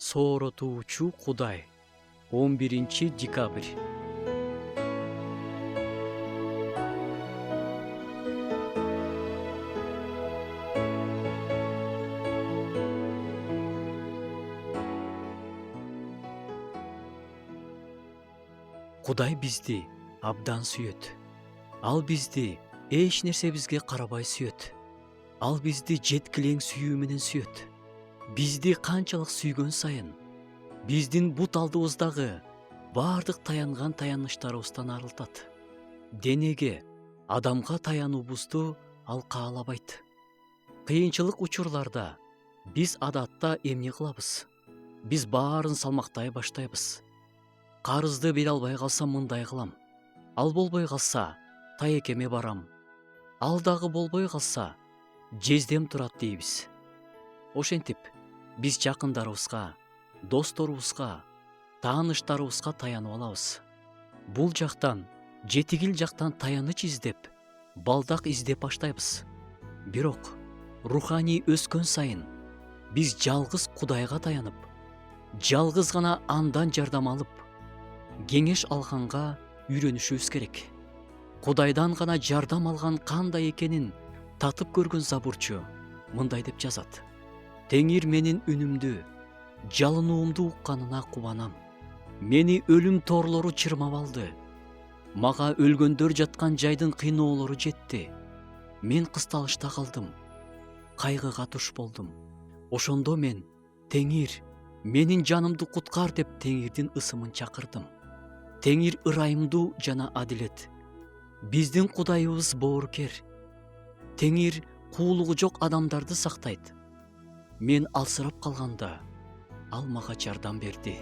Сооротуучу Кудай. 11 декабрь. Кудай бизди абдан сүйөт. Ал бизди эч нерсе бизге карабай сүйөт. Ал бизди жеткилең сүйүү менен сүйөт. Бизди канчалык сүйгөн сайын биздин бут алдыбыздагы баардык таянган таяныштарыбыздан арылтат. Денеге, адамга таянуубузду ал каалабайт. Кыйынчылык учурларда биз адатта эмне кылабыз? Биз баарын салмактай баштайбыз. Карызды бере албай калсам мындай кылам. Ал болбой калса таекеме барам. Ал дагы болбой калса жездем турат дейбиз. Ошентип биз жакындарыбызга, досторубузга, тааныштарыбызга таянып алабыз. Бул жактан, жетигил жактан таяныч издеп, балдак издеп баштайбыз. Бирок руханий өскөн сайын биз жалгыз Кудайга таянып, жалгыз гана андан жардам алып, кеңеш алганга үйрөнүшүбүз керек. Кудайдан гана жардам алган кандай экенин татып көргөн забурчу мындай деп жазат: Теңир менин үнүмдү, жалынуумду укканына кубанам. Мени өлүм торлору чырмап алды. Мага өлгөндөр жаткан жайдын кыйноолору жетти. Мен кысталышта калдым. Кайгыга туш болдум. Ошондо мен: Теңир, менин жанымды куткар деп Теңирдин ысымын чакырдым. Теңир ырайымдуу жана адилет. Биздин Кудайыбыз боорукер. Теңир куулугу жок адамдарды сактайт. Мен алсырап калганда ал мага жардам берди.